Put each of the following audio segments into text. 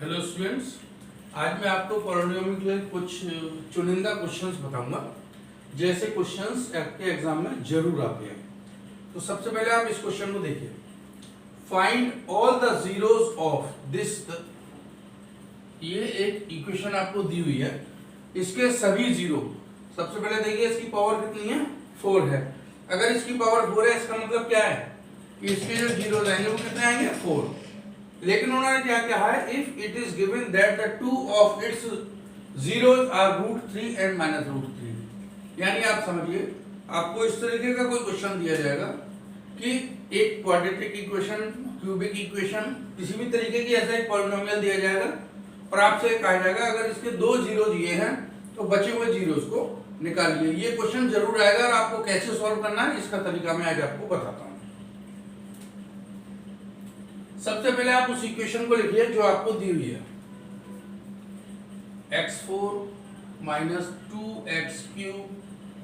Hello students, आज मैं आपको पॉलिनोमियल के कुछ चुनिंदा क्वेश्चंस बताऊंगा जैसे क्वेश्चंस आपके एग्जाम में जरूर आते हैं। तो सबसे पहले आप इस क्वेश्चन को देखिए, find all the zeros of this. ये एक इक्वेशन आपको दी हुई है, इसके सभी जीरो। सबसे पहले देखिए इसकी पावर कितनी है, 4 है। अगर इसकी पावर 4 है इसका मतलब क्या है कि इसके जो जीरो आएंगे वो कितने आएंगे, 4। लेकिन उन्होंने क्या कहा है, if it is given that the two of its zeros are √3 and -√3। यानी आप समझिए, आपको इस तरीके का कोई क्वेश्चन दिया जाएगा कि एक क्वाड्रेटिक इक्वेशन, क्यूबिक इक्वेशन, किसी भी तरीके की ऐसा एक पॉलिनोमियल दिया जाएगा और आपसे कहा जाएगा अगर इसके 2 जीरो दिए हैं तो बचे हुए जीरोस को निकालिए। ये क्वेश्चन जरूर आएगा और आपको कैसे सॉल्व करना है इसका तरीका मैं आज आपको बताता हूं। सबसे पहले आप उस इक्वेशन को लिखिए जो आपको दी हुई है, x4 - 2x³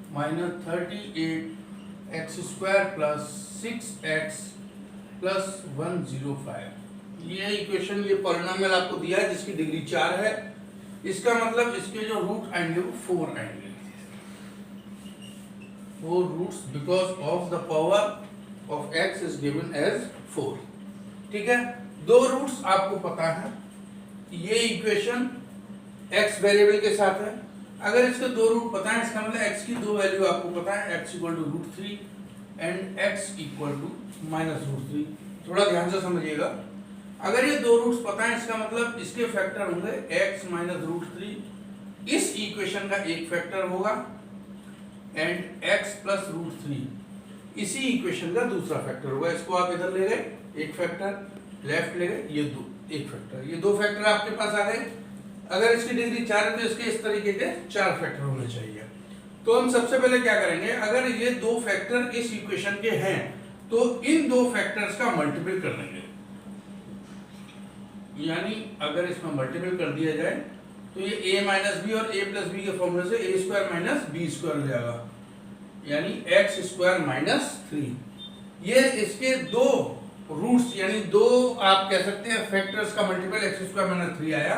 - 38x² + 6x + 105। ये इक्वेशन, ये पॉलिनोमियल आपको दिया है जिसकी डिग्री 4 है। इसका मतलब इसके जो रूट आएंगे वो 4 आएंगे, 4 roots, because of the power of x is given as 4। ठीक है, 2 रूट्स आपको पता है। ये इक्वेशन x वेरिएबल के साथ है। अगर इसके 2 रूट पता है इसका मतलब x की 2 वैल्यू आपको पता है, x = √3 एंड x = -√3। थोड़ा ध्यान से समझिएगा, अगर ये 2 रूट्स पता है इसका मतलब इसके फैक्टर होंगे x - √3, इस इक्वेशन का एक फैक्टर होगा, एंड x + √3 इसी इक्वेशन का दूसरा फैक्टर होगा। इसको आप इधर ले गए एक फैक्टर, लेफ्ट ले गए ये एक फैक्टर, ये 2 फैक्टर आपके पास आ गए। अगर इसकी डिग्री 4 है तो इसके इस तरीके के 4 फैक्टर होने चाहिए। तो हम सबसे पहले क्या करेंगे, अगर ये 2 फैक्टर इस इक्वेशन के हैं तो इन 2 फैक्टर्स का मल्टीपल कर लेंगे। यानी अगर इसमें मल्टीपल कर दिया जाए तो ये a - b और a + b के फॉर्मूले से a² - b² हो जाएगा, यानी x² - 3। ये इसके 2 रूट्स यानी 2 आप कह सकते हैं फैक्टर्स का मल्टीपल x² - 3 आया।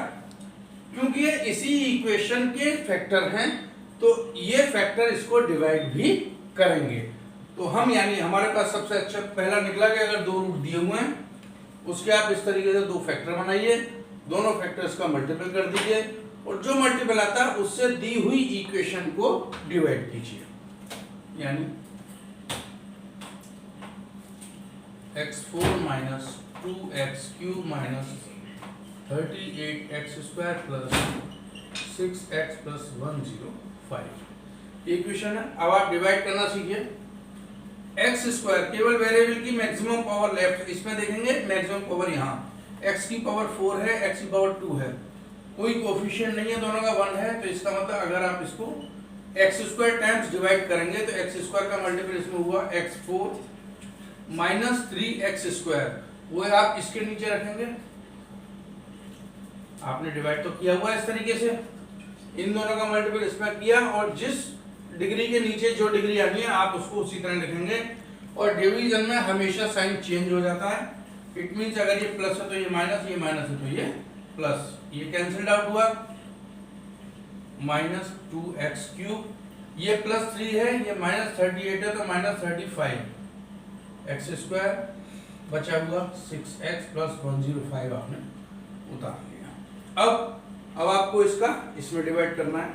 क्योंकि ये इसी इक्वेशन के फैक्टर हैं तो ये फैक्टर इसको डिवाइड भी करेंगे। तो हम, यानी हमारे पास सबसे अच्छा पहला निकला कि अगर 2 रूट दिए हुए हैं उसके आप इस तरीके से 2 फैक्टर बनाइए, दोनों फैक्टर्स का मल्टीपल कर दीजिए और जो मल्टीपल आता है उससे दी हुई इक्वेशन को डिवाइड कीजिए। यानी x4 - 2x³ - 38x² + 6x + 105 equation है। अब आप डिवाइड करना सीखिए। x² केवल वेरिएबल की मैक्सिमम पावर लेफ्ट, इसमें देखेंगे मैक्सिमम पावर यहाँ, x की पावर 4 है, x की पावर 2 है, कोई कोफिशिएंट नहीं है, दोनों का 1 है। तो इसका मतलब अगर आप इसको x² टाइम्स डिवाइड करेंगे तो x² का मल्टीपल इसमें हुआ x4 - 3x², वो आप इसके नीचे रखेंगे। आपने डिवाइड तो किया हुआ इस तरीके से, इन दोनों का मल्टीपल इसमें किया और जिस डिग्री के नीचे जो डिग्री आनी है आप उसको उसी तरह लिखेंगे। और डिवीजन में हमेशा साइन चेंज हो जाता है। इट मींस अगर ये प्लस है तो ये माइनस, ये माइनस है तो ये प्लस, ये कैंसिल्ड आउट हुआ, -2x³, ये +3 है, ये -38 है तो -35 x², बचा हुआ 6x + 105 आपने उतार लिया। अब आपको इसका इसमें डिवाइड करना है,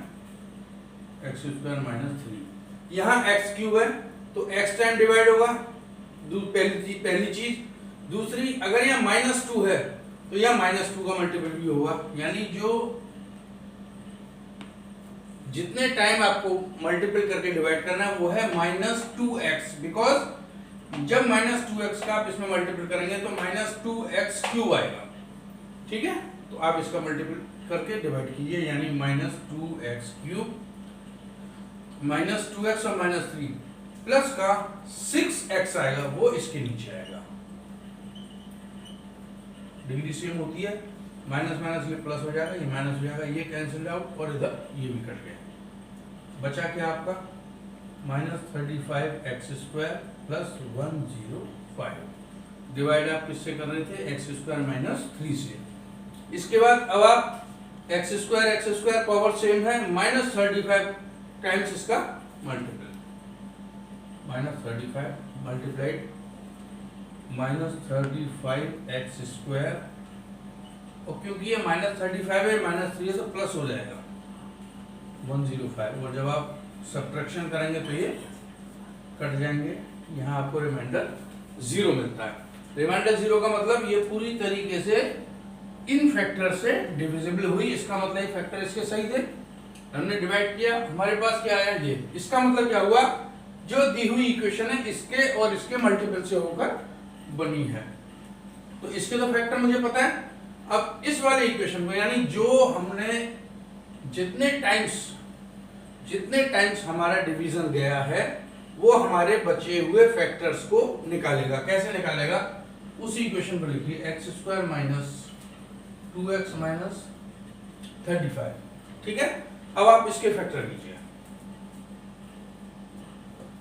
x² - 3, यहाँ x³ है तो x टाइम डिवाइड होगा, पहली चीज। दूसरी, अगर यहाँ -2 है तो यहाँ -2 का मल्टीपल भी होगा, यानी जो जितने टाइम आपको मल्टीपल करके डिवाइड करना है वो है -2x, बिकॉज जब -2x का आप इसमें मल्टीपल करेंगे तो -2x³ आएगा। ठीक है, तो आप इसका मल्टीपल करके डिवाइड कीजिए, यानी -2x³ -2x और -3 प्लस का 6x आएगा, वो इसके नीचे आएगा। डिग्री सेम होती है, माइनस माइनस ये प्लस हो जाएगा, ये माइनस हो जाएगा, ये कैंसिल आउट और इधर ये भी कट गया। बचा क्या आपका -35x² + 105। डिवाइड आप किससे कर रहे थे, x² - 3 से। इसके बाद अब आप एक्स स्क्वायर पावर सेम है, -35 टाइम्स इसका मल्टीपल, -35 मल्टीप्लाइड -35x², और क्योंकि ये -35 है, -3 है तो प्लस हो जाएगा 105, और जब आप सब्ट्रैक्शन करेंगे तो ये कट जाएंगे, यहाँ आपको रिमाइंडर 0 मिलता है। रिमाइंडर 0 का मतलब ये पूरी तरीके से इन फैक्टर से डिविजिबल हुई, इसका मतलब ये फैक्टर इसके सही थे, हमने डिवाइड किया, हमारे पास क्या आया ये, इसका मतलब क्या हुआ, जो दी हुई इक्वेशन है इसके और इसके मल्टीपल से होकर बनी है, तो इसके तो फैक्टर मुझे पता है। अब इस वाले इक्वेशन को, यानी जो हमने जितने टाइम्स हमारा डिवीजन गया है वो हमारे बचे हुए फैक्टर्स को निकालेगा। कैसे निकालेगा, उसी इक्वेशन को लिखिए, x² - 2x - 35, ठीक है। अब आप इसके फैक्टर कीजिए,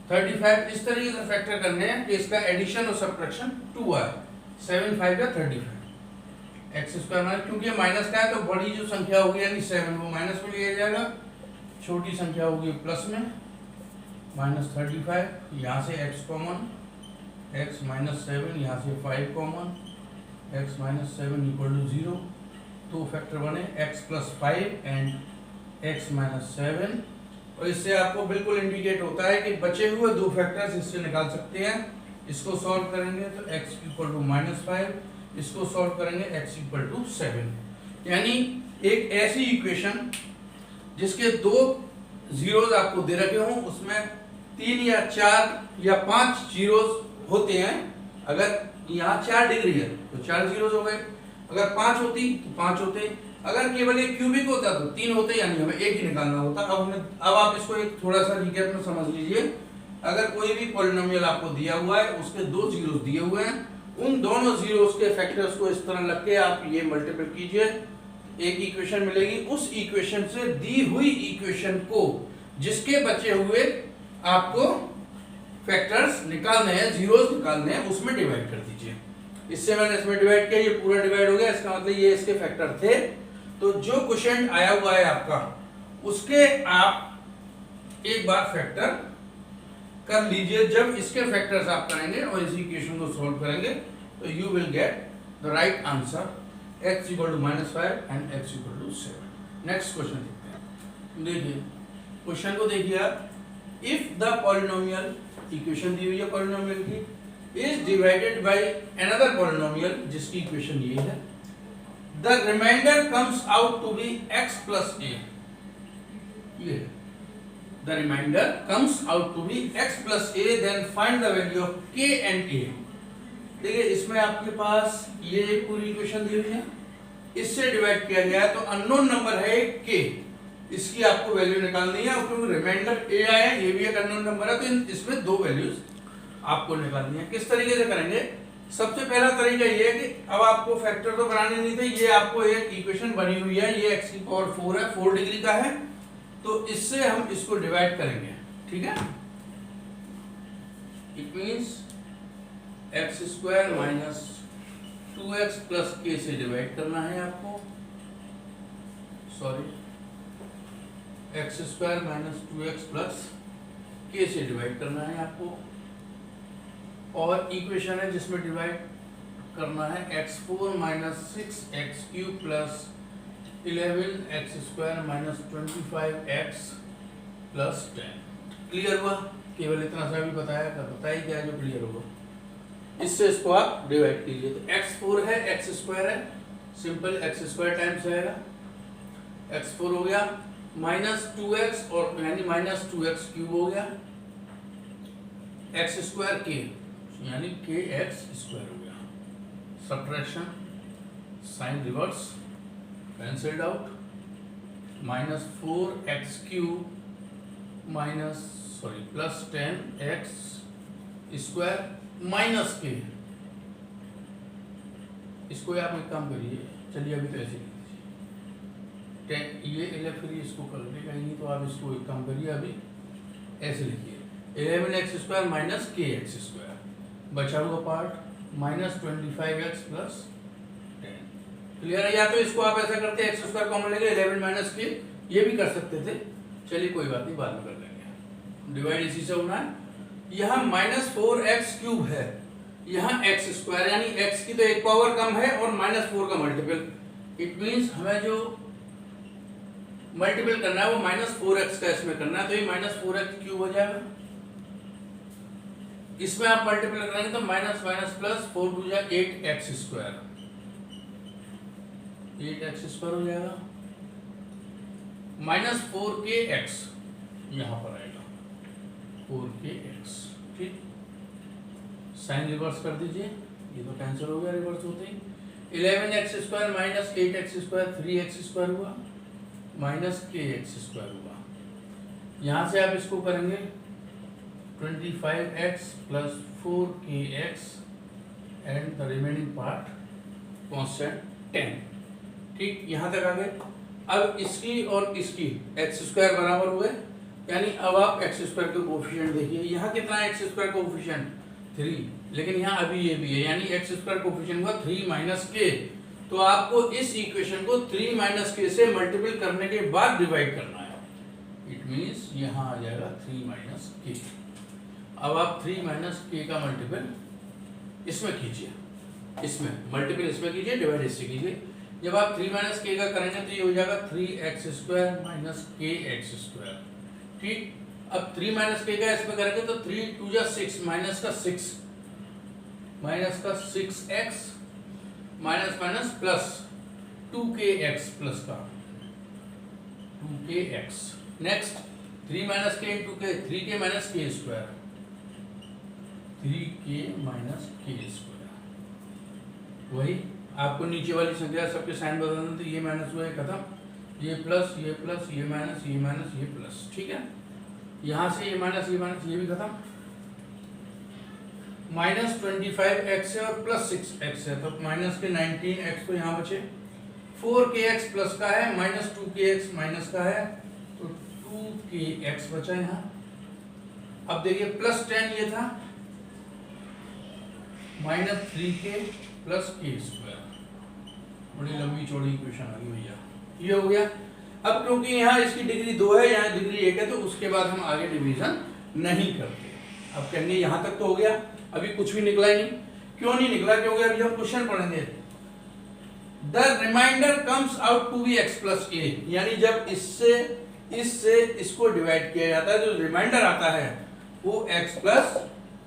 35 इस तरीके से फैक्टर करने हैं कि इसका एडिशन और सब्ट्रैक्शन 2 आए, 7 5 या 35, x² क्योंकि माइनस का है तो बड़ी जो संख्या होगी यानी 7 वो माइनस में लिया जाएगा, छोटी संख्या होगी प्लस में, -35, यहाँ से x कॉमन, x - 7, यहाँ से 5 कॉमन, x - 7 = 0, तो फैक्टर बने x + 5 एंड x - 7, और इससे आपको बिल्कुल इंडिकेट होता है कि बचे हुए दो फैक्टर्स इससे निकाल सकते हैं। इसको सॉल्व करेंगे तो x = -5, इसको सॉल्व करेंगे x = 7, यानी एक ऐसी इक्वेशन जिसके 2 जीरोस आपको दे रखे हों, उसमें 3 या 4 या 5 जीरोस होते हैं। अगर यहाँ 4 डिग्री है तो 4 जीरोस हो गए, अगर 5 होती तो 5 होते, अगर केवल एक क्यूबिक होता तो 3 होते, यानी हमें एक ही निकालना होता। अब आप इसको एक थोड़ा सा रिकैप में समझ लीजिए। अगर कोई भी पॉलिनोमियल आपको दिया हुआ है, उसके 2 जीरोस दिए हुए हैं, उन दोनों जीरोस के फैक्टर्स को इस तरह रख के आप ये मल्टीपल कीजिए, एक इक्वेशन मिलेगी। उस इक्वेशन से दी हुई इक्वेशन को जिसके बचे हुए आपको फैक्टर्स निकालने हैं, जीरोस निकालने हैं, उसमें डिवाइड कर दीजिए। इससे मैंने इसमें डिवाइड किया, ये पूरा डिवाइड हो गया, इसका मतलब ये इसके फैक्टर थे। तो जो क्वेश्चन आया हुआ है आपका, उसके आप एक बार फैक्टर कर लीजिए। जब इसके फैक्टर्स आप करेंगे और इस इक्वेशन को सॉल्व करेंगे तो you will get the right answer, x = -5 and x = 7। Next question देखते हैं। देखिए क्वेश्चन को देखिए आप, इफ द पॉलिनोमियल, इक्वेशन दी हुई है पॉलिनोमियल की, is divided by another polynomial जिसकी इक्वेशन ये है, the remainder comes out to be x + a, ये the remainder comes out to be x + a, then find the value of k and a। देखिए इसमें आपके पास ये एक पूरी इक्वेशन दी हुई है, इससे डिवाइड किया गया है, तो अननोन नंबर है k, इसकी आपको वैल्यू निकालनी है, और क्योंकि रिमाइंडर a आया है, ये भी एक अननोन नंबर है, तो इसमें 2 वैल्यूज आपको निकालनी है। किस तरीके से करेंगे, सबसे पहला तरीका ये है कि अब आपको फैक्टर तो बनाने नहीं थे, ये आपको एक इक्वेशन बनी हुई है, ये x⁴ है, 4 डिग्री का है, तो इससे हम इसको डिवाइड करेंगे, ठीक है। It means x² - 2x + k से डिवाइड करना है आपको, सॉरी, x² - 2x + k से डिवाइड करना है आपको, और इक्वेशन है जिसमें डिवाइड करना है x4 - 6x³ + 11x² - 25x + 10। Clear हुआ? केवल इतना सा भी बताया था, बताइए क्या जो क्लियर होगा, इससे इसको आप डिवाइड कीजिए। तो x4 है, x² है, सिंपल x² टाइम्स आएगा, x4 हो गया, -2x और यानी -2x³ हो गया, x² k यानी kx² हो गया, subtraction, sign reverse, cancelled out, -4x³ + 10x² - k। इसको आप एक काम करिए, चलिए अभी तो ऐसे लिखिए, ये 11 फिर इसको कर देगा ही नहीं, तो आप इसको एक काम करिए, अभी ऐसे लिखिए, 11x² - kx², बचा हुआ पार्ट -25x + 10, क्लियर है? या तो इसको आप ऐसा करते एक्स स्क्वायर कॉमन लेंगे 11 माइनस के, ये भी कर सकते थे। चलिए कोई बात नहीं, बाद में कर लेंगे, डिवाइड इसी से होना है। यहाँ -4x³ है, यहाँ एक्स स्क्वायर यानी x की तो एक पावर कम है और -4 का मल्टीपल, इट मींस हमें जो मल्टीपल करना है वो -4x का इसमें करना है, तो ये -4x³ हो जाएगा। इसमें आप मल्टीपल करेंगे तो minus minus plus 4 2 8x², 8x² हो जाएगा, -4kx यहां पर आएगा, 4kx। ठीक, साइन रिवर्स कर दीजिए, ये तो कैंसिल हो गया रिवर्स होते ही। 11x² माइनस 8x² 3x² हुआ, माइनस kx² हुआ। यहां से आप इसको करेंगे 25x plus 4kx and the remaining part constant 10। ठीक, यहां तक आ गए। अब इसकी और इसकी x² बराबर हुए, यानी अब आप x² के कोफिशिएंट देखिए, यहाँ कितना है x² कोफिशिएंट 3, लेकिन यहाँ अभी ये भी है, यानी x² कोफिशिएंट हुआ 3 - k। तो आपको इस इक्वेशन को 3 - k से मल्टीपल करने के बाद डिवाइड करना है, इट मींस यहाँ आ जाएगा 3 - k। अब आप 3 - k का मल्टीपल इसमें कीजिए, इसमें मल्टीपल इसमें कीजिए, डिवाइड इससे कीजिए। जब आप 3 - k का करेंगे तो ये हो जाएगा 3x² - kx²। ठीक, अब 3 - k का इसमें करेंगे तो 3 2 6 माइनस का 6x minus plus 2kx plus का 2kx। Next 3 - k into k, 3k - k², 3k - k²। वही आपको नीचे वाली संख्या सबके साइन बदल दें, तो ये माइनस हुआ है खत्म, ये प्लस ये प्लस ये माइनस ये माइनस ये प्लस। ठीक है, यहां से ये माइनस ये भी खत्म, -25x है और प्लस 6x है, तो माइनस के 19x तो यहाँ बचे, 4kx प्लस का है, -2kx माइनस का है, तो 2kx बचा यहाँ। अब देखिए प्लस 10 ये था, -3k प्लस k²। बड़ी लंबी चौड़ी इक्वेशन आ गई भैया, ये हो गया। अब क्योंकि यहाँ इसकी डिग्री 2 है, यहाँ डिग्री 1 है, तो उसके बाद हम आगे डिवीजन नहीं करते। अब कहेंगे यहाँ तक तो हो गया, अभी कुछ भी निकला ही नहीं। क्यों नहीं निकला? क्योंकि अभी हम क्वेश्चन पढ़ेंगे। The remainder comes out to be x plus a, यानी जब इससे इसको डिवाइड किया जाता है, जो रिमाइंडर आता है वो x प्लस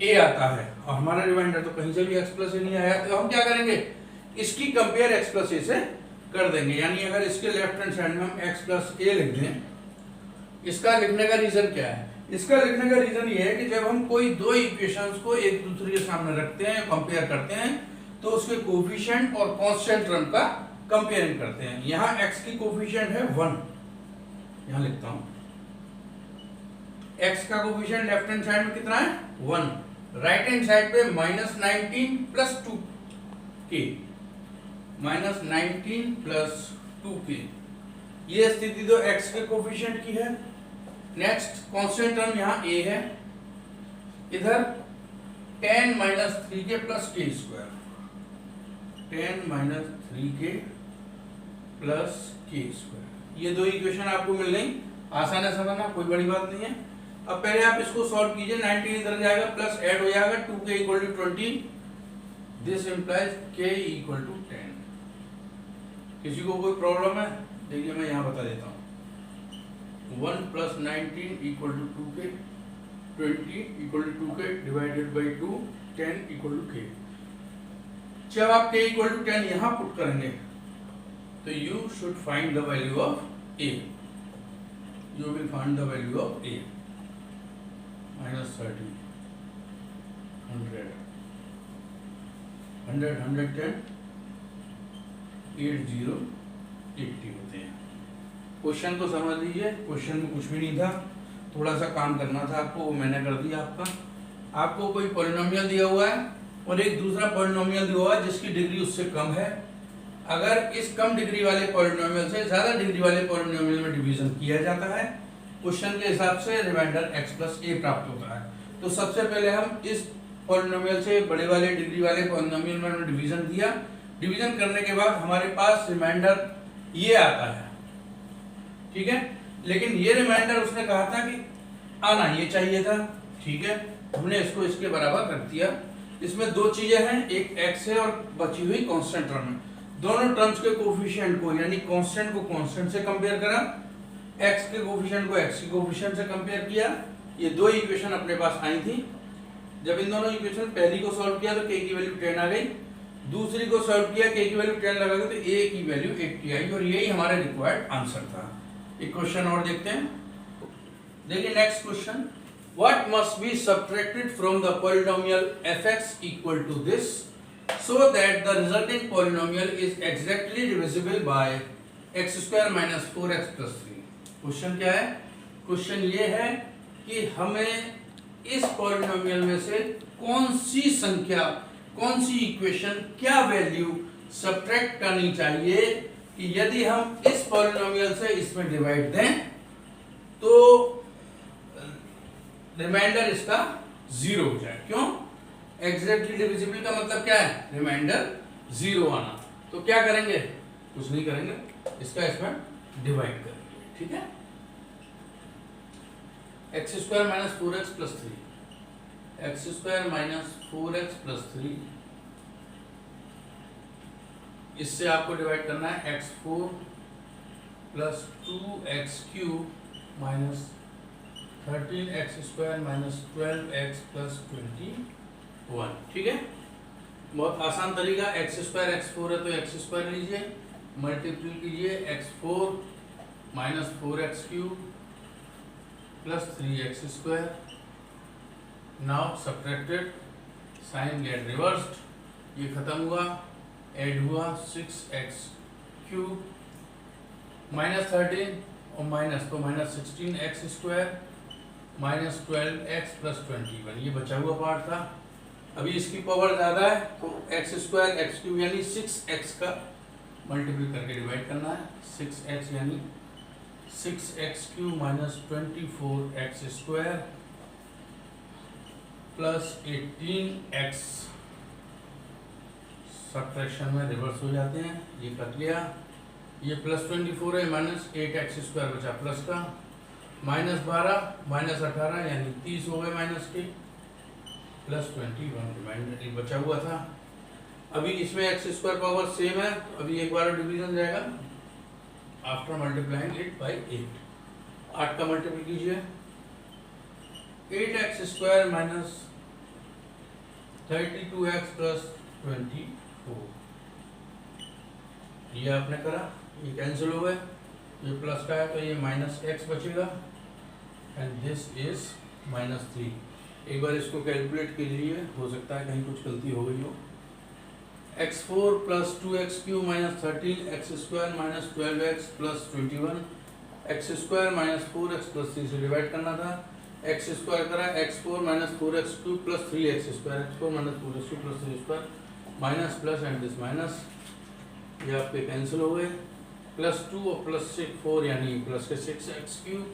a आता है, और हमारा रिमाइंडर तो कहीं से भी x प्लस a नहीं आया, तो हम क्या करेंगे, इसकी कंपेयर x प्लस a से कर देंगे। यानी अगर इसके लेफ्ट हैंड साइड में हम x प्लस a लिख दें, इसका लिखने का रीजन क्या है? इसका लिखने का रीजन ये है कि जब हम कोई दो इक्वेशंस को एक दूसरे के सामने रखते हैं, कंपेयर करते हैं, तो उसके कोफिशिएंट और कांस्टेंट टर्म का कंपेयरिंग करते हैं। यहाँ x की कोफिशिएंट है 1, यहाँ लिखता हूं, x का कोफिशिएंट लेफ्ट हैंड साइड में कितना है 1, राइट हैंड साइड पे -19 प्लस 2k, -19 प्लस 2k। ये स्थिति तो x के कोफिशिएंट की है। नेक्स्ट कांस्टेंट टर्म यहाँ a है, इधर 10 - 3k plus k², 10 - 3k plus k²। ये दो इक्वेशन आपको मिल गई, आसान है समझना, कोई बड़ी बात नहीं है। अब पहले आप इसको सॉल्व कीजिए, 19 इधर जाएगा, प्लस ऐड हो जाएगा, 2k = 20, दिस इंप्लाइज k = 10। किसी को कोई प्रॉब्लम है? देखिए मैं यहाँ बता देता हूँ, 1 + 19 = 2k, 20 = 2k divided by 2, 10 = k। जब आप k = 10 यहाँ पुट करेंगे तो you should find the value of a, you will find the value of a, -30, 100, 100, 110, 80, 80 होते हैं। क्वेश्चन तो समझ लीजिए, क्वेश्चन में कुछ भी नहीं था, थोड़ा सा काम करना था आपको, वो मैंने कर दिया आपका। आपको कोई पॉलिनोमियल दिया हुआ है और एक दूसरा पॉलिनोमियल दिया हुआ है जिसकी डिग्री उससे कम है। अगर इस कम डिग्री वाले पॉलिनोमियल से ज्यादा डिग्री वाले पॉलिनोमियल में डिवीजन किया जाता है, क्वेश्चन के हिसाब से रिमाइंडर x प्लस a प्राप्त होता है। तो सबसे पहले हम इस पॉलिनोमियल से बड़े वाले डिग्री वाले पॉलिनोमियल में डिवीजन दिया, डिवीजन करने के बाद हमारे पास रिमाइंडर ये आता है, ठीक है। लेकिन ये रिमाइंडर उसने कहा था कि आना ये चाहिए था, ठीक है, हमने इसको इसके बराबर रख दिया। इसमें दो चीजें हैं, एक x है और बची हुई कांस्टेंट टर्म है। दोनों टर्म्स के कोफिशिएंट को यानी कांस्टेंट को कांस्टेंट से कंपेयर करा, x के कोफिशिएंट को x के कोफिशिएंट से कंपेयर किया। ये दो इक्वेशन अपने पास आई थी। जब इन दोनों इक्वेशन पहली को सॉल्व किया तो k की वैल्यू 10 आ गई, दूसरी को सॉल्व किया k की वैल्यू 10 लगा गई तो a की वैल्यू 80 आई और यही हमारा रिक्वायर्ड आंसर था। एक क्वेश्चन और देखते हैं। देखिए next question, what must be subtracted from the polynomial fx equal to this so that the resulting polynomial is exactly divisible by x square minus 4x plus 3। Question क्या है? Question ये है कि हमें इस पॉलिनोमियल में से कौन सी संख्या, कौन सी इक्वेशन, क्या वैल्यू सब्ट्रैक्ट करनी चाहिए कि यदि हम इस पॉलिनोमियल से इसमें डिवाइड दें तो रिमाइंडर इसका 0 हो जाए। क्यों? एग्जैक्टली डिविजिबल का मतलब क्या है? रिमाइंडर 0 आना। तो क्या करेंगे? कुछ नहीं करेंगे, इसका इसमें डिवाइड करेंगे, ठीक है। X square minus 4x plus 3, x square minus 4x plus 3, इससे आपको डिवाइड करना है x4 plus 2x cube minus 13x square minus 12x plus 21, ठीक है। बहुत आसान तरीका, एक्स स्क्वायर x4 है तो एक्स स्क्वायर लीजिए, मल्टीप्लाई कीजिए x4 minus 4x cube plus 3x square. Now subtracted, sign get reversed, ये खत्म हुआ, ऐड हुआ 6x क्यूब माइनस 13 और माइनस तो minus 16x square minus 12x plus 21, ये बचा हुआ पार्ट था। अभी इसकी पावर ज़्यादा है तो एक्स स्क्वायर एक्स क्यूब यानी 6x का मल्टीप्लाई करके डिवाइड करना है। 6x यानी 6x cube minus 24x square plus 18x, subtraction में रिवर्स हो जाते हैं, ये कट लिया। ये प्लस 24 है, माइनस 8x स्क्वायर बचा प्लस का, माइनस 12 माइनस 18 यानी 30 हो गए माइनस के, प्लस 21 रिमाइंडर बचा हुआ था। अभी इसमें एक्स स्क्वायर पावर सेम है, अभी एक बार डिवीजन जाएगा आफ्टर मल्टीप्लाइंग इट बाई 8। 8 का मल्टीप्लाई कीजिए, 8x square minus 32x plus 24, ये आपने करा, ये कैंसिल हो गए, ये प्लस का है तो ये माइनस x बचेगा एंड दिस इज माइनस 3। एक बार इसको कैलकुलेट कीजिए, हो सकता है कहीं कुछ गलती हो गई हो। x4 plus 2x cube minus 13x square minus 12x plus 21, x square minus 4x plus 3 से डिवाइड करना था, एक्स स्क्वायर करा x4 minus 4x cube plus 3x square, x4 minus 4x cube plus 3 square minus plus and this minus, ये आपके cancel हो गए। Plus 2 और plus 4 यानी प्लस के 6x क्यूब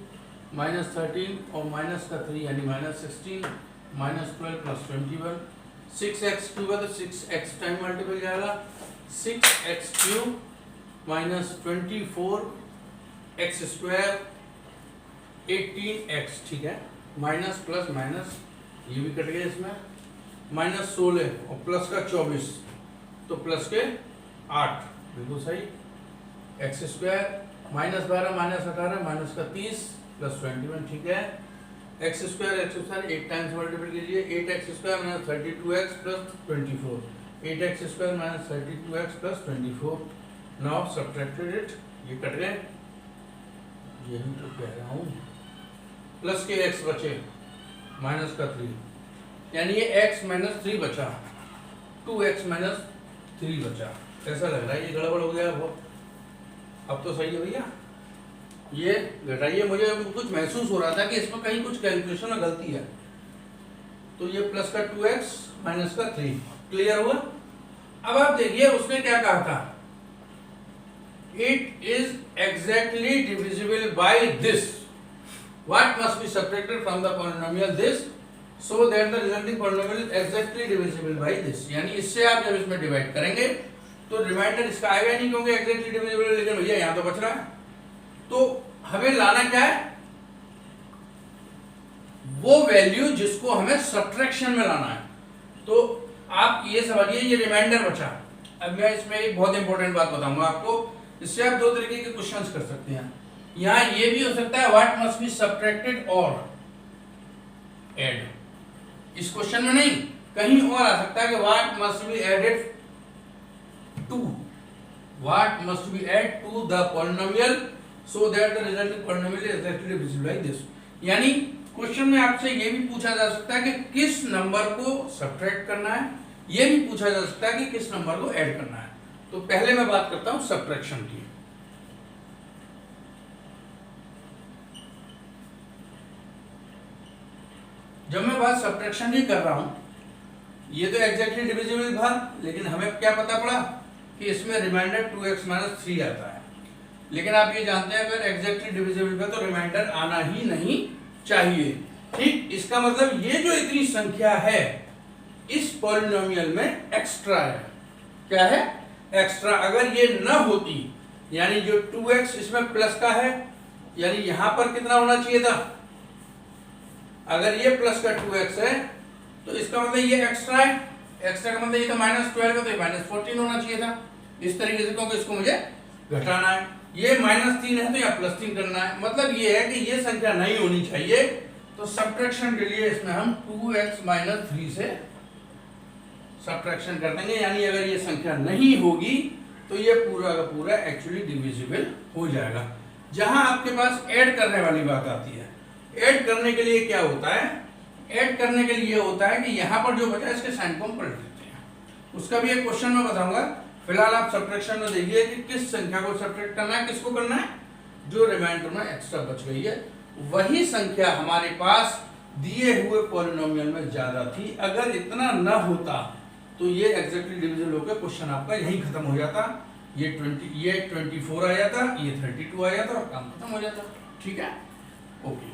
माइनस 13 और माइनस का 3 यानी minus 16 minus 12 plus 21, 6x cube है तो 6x टाइम मल्टीपल जाएगा, 6x cube minus 24x square 18x, ठीक है। माइनस प्लस माइनस ये भी कट गया, इसमें माइनस 16 और प्लस का 24 तो प्लस के 8, बिल्कुल सही। X square minus 12 minus 18 minus का 30 प्लस 21, ठीक है। एक्स स्क्वायर 8 टाइम्स मल्टीपल कीजिए, 8x square minus 32x plus 24, 8x square minus 32x plus 24। Now subtracted it, ये कट गए, यही तो कह रहा हूँ। प्लस के x बचे माइनस का 3 यानी ये x माइनस 3 बचा, 2x माइनस 3 बचा। ऐसा लग रहा है ये गड़बड़ हो गया बहुत, अब तो सही है भैया। ये घटाइए, मुझे कुछ महसूस हो रहा था कि इसमें कहीं कुछ कैलकुलेशन में गलती है, तो ये प्लस का 2x माइनस का 3 क्लियर हुआ। अब आप देखिए उसने क्या कहा था, it is exactly divisible by this, what must be subtracted from the polynomial this so that the resulting polynomial is exactly divisible by this, यानी इससे आप जब इसमें डिवाइड करेंगे तो रिमाइंडर इसका आएगा नहीं क्योंकि एग्जैक्टली डिविजिबल है, लेकिन भैया यहाँ तो बच रहा है। तो हमें लाना क्या है, वो वैल्यू जिसको हमें सब्ट्रैक्शन में लाना है। तो आप ये समझिए ये रिमाइंडर बचा। अब मैं इसमें एक बहुत इंपॉर्टेंट बात बताऊंगा आपको, इससे आप दो तरीके के क्वेश्चंस कर सकते हैं। यहाँ ये भी हो सकता है व्हाट मस्ट बी सब्ट्रैक्टेड और एड, इस क्वेश्चन में नहीं, कहीं और आ सकता है कि what must be added to, what must be add to the polynomial so that the resulting polynomial is exactly divisible by this. यानी क्वेश्चन में आपसे ये भी पूछा जा सकता है कि किस नंबर को सब्ट्रैक्ट करना है, ये भी पूछा जा सकता है कि किस नंबर को ऐड करना है। तो पहले मैं बात करता हूं सब्ट्रैक्शन की। जब मैं बात सब्ट्रैक्शन की कर रहा हूं, ये तो एग्जैक्टली डिविजिबल था, लेकिन हमें क्या पता पड़ा कि इसमें रिमाइंडर 2x - 3 आता है। लेकिन आप ये जानते हैं अगर एग्जैक्टली डिविजिबल है तो रिमाइंडर आना ही नहीं चाहिए। ठीक, इसका मतलब ये जो इतनी संख्या है इस पॉलिनोमियल में एक्स्ट्रा है। क्या है? एक्स्ट्रा। अगर ये न होती, यानी जो 2x इसमें प्लस का है, यानी यहां पर कितना होना चाहिए था, अगर ये प्लस का 2x है तो इसका मतलब ये एक्स्ट्रा है। एक्स्ट्रा का मतलब ये तो -12 है तो ये -14 होना चाहिए था, इस तरीके से, क्योंकि इसको मुझे घटाना है। ये -3 है तो यहाँ +3 करना है। मतलब ये है कि ये संख्या नहीं होनी चाहिए, तो सब्ट्रैक्शन के लिए इसमें हम 2x - 3 से सब्ट्रैक्शन कर देंगे। यानी अगर ये संख्या नहीं होगी तो ये पूरा का पूरा एक्चुअली डिविजिबल हो जाएगा। जहां आपके पास ऐड करने वाली बात आती है, ऐड करने के लिए क्या होता है, ऐड करने के लिए होता है कि यहाँ पर जो बचा है इसके साइन को हम पलट देते हैं। उसका भी एक क्वेश्चन में बताऊंगा। फिलहाल आप सब्ट्रैक्शन में देखिए कि किस संख्या को सब्ट्रैक्ट करना है, किसको करना है, जो रिमाइंडर में एक्स्ट्रा बच गई है वही संख्या हमारे पास दिए हुए पॉलिनोमियल में ज्यादा थी। अगर इतना न होता तो ये एग्जैक्टली डिविजिबल होकर क्वेश्चन आपका यही खत्म हो जाता। ये 24 आ जाता, ये 32 आ जाता और काम खत्म हो जाता। ठीक है, ओके।